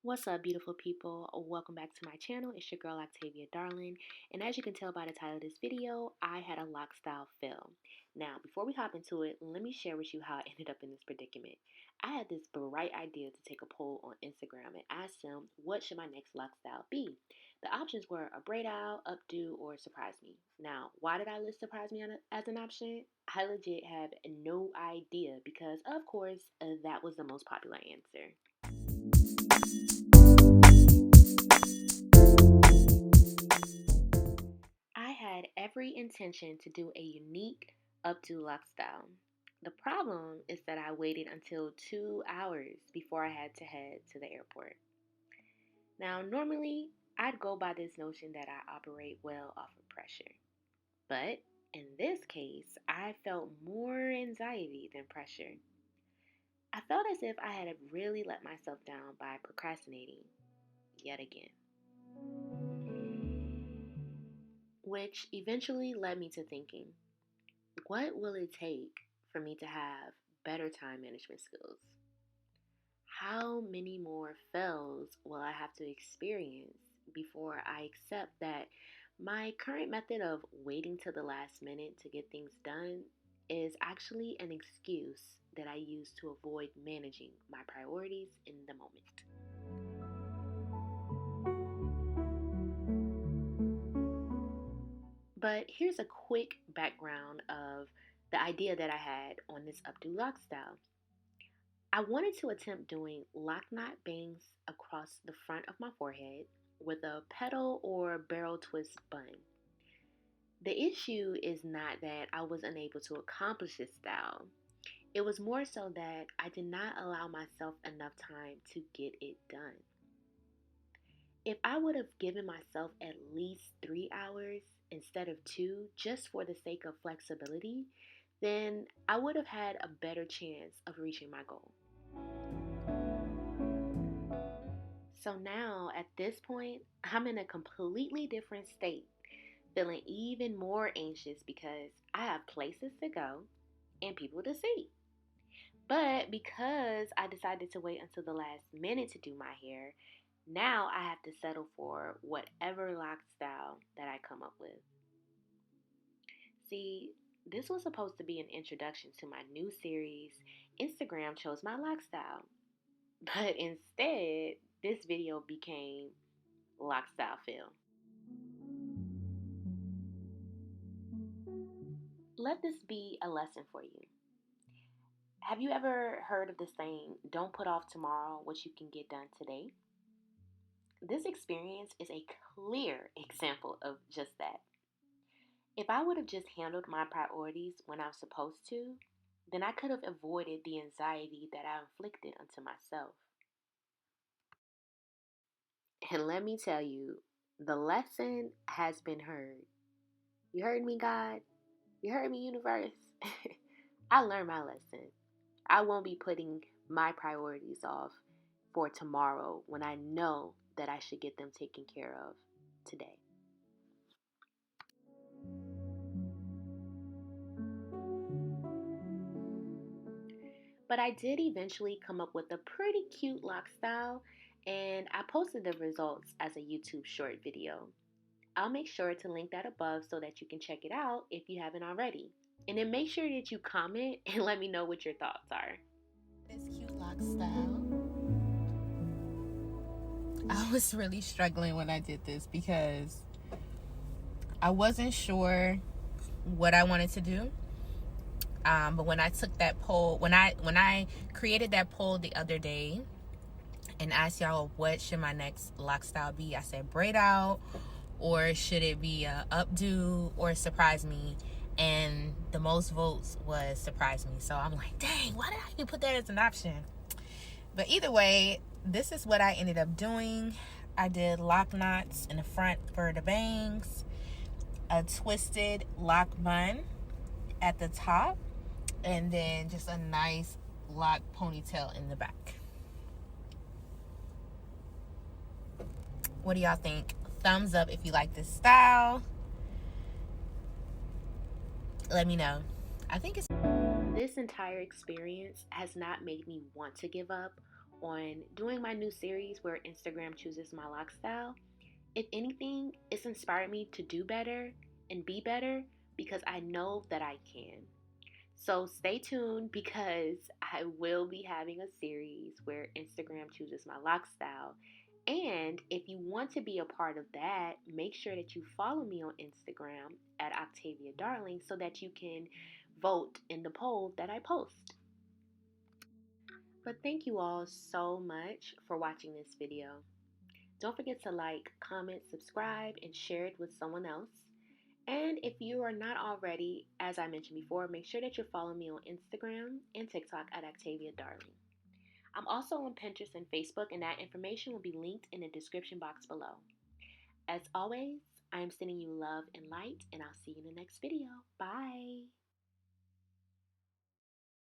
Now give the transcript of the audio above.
What's up, beautiful people? Welcome back to my channel. It's your girl Octavia.Darling, and as you can tell by the title of this video, I had a Locstyle fail. Now, before we hop into it, let me share with you how I ended up in this predicament. I had this bright idea to take a poll on Instagram and ask them, what should my next Locstyle be? The options were a braid out, updo, or surprise me. Now, why did I list surprise me as an option? I legit have no idea because, of course, that was the most popular answer. I had every intention to do a unique updo Locstlye. The problem is that I waited until 2 hours before I had to head to the airport. Now, normally, I'd go by this notion that I operate well off of pressure. But in this case, I felt more anxiety than pressure. I felt as if I had really let myself down by procrastinating yet again. Which eventually led me to thinking, what will it take for me to have better time management skills? How many more fails will I have to experience before I accept that my current method of waiting till the last minute to get things done is actually an excuse that I use to avoid managing my priorities in the moment? But here's a quick background of the idea that I had on this updo Locstlye. I wanted to attempt doing lock knot bangs across the front of my forehead with a petal or barrel twist bun. The issue is not that I was unable to accomplish this style. It was more so that I did not allow myself enough time to get it done. If I would have given myself at least 3 hours instead of two, just for the sake of flexibility, then I would have had a better chance of reaching my goal. So now, at this point, I'm in a completely different state, feeling even more anxious because I have places to go and people to see. But because I decided to wait until the last minute to do my hair, now I have to settle for whatever lock style that I come up with. See, this was supposed to be an introduction to my new series, Instagram Chose My Lock Style. But instead, this video became Locstlye Fail. Let this be a lesson for you. Have you ever heard of the saying, don't put off tomorrow what you can get done today? This experience is a clear example of just that. If I would have just handled my priorities when I was supposed to, then I could have avoided the anxiety that I inflicted onto myself. And let me tell you, the lesson has been heard. You heard me, God? You heard me, universe? I learned my lesson. I won't be putting my priorities off for tomorrow when I know that I should get them taken care of today. But I did eventually come up with a pretty cute lock style, and I posted the results as a YouTube short video. I'll make sure to link that above so that you can check it out if you haven't already. And then make sure that you comment and let me know what your thoughts are. This cute lock style. I was really struggling when I did this because I wasn't sure what I wanted to do. But when I took that poll, when I created that poll the other day and asked y'all what should my next lock style be, I said braid out, or should it be a updo or surprise me? And the most votes was surprise me. So I'm like, dang, why did I even put that as an option? But either way, this is what I ended up doing. I did lock knots in the front for the bangs, a twisted lock bun at the top, and then just a nice lock ponytail in the back. What do y'all think? Thumbs up if you like this style. Let me know. I think it's... This entire experience has not made me want to give up on doing my new series where Instagram chooses my loc style. If anything, it's inspired me to do better and be better because I know that I can. So stay tuned because I will be having a series where Instagram chooses my loc style. And if you want to be a part of that, make sure that you follow me on Instagram at Octavia.Darling so that you can vote in the poll that I post. But thank you all so much for watching this video. Don't forget to like, comment, subscribe, and share it with someone else. And if you are not already, as I mentioned before, make sure that you're following me on Instagram and TikTok at Octavia.Darling. I'm also on Pinterest and Facebook, and that information will be linked in the description box below. As always, I am sending you love and light, and I'll see you in the next video. Bye.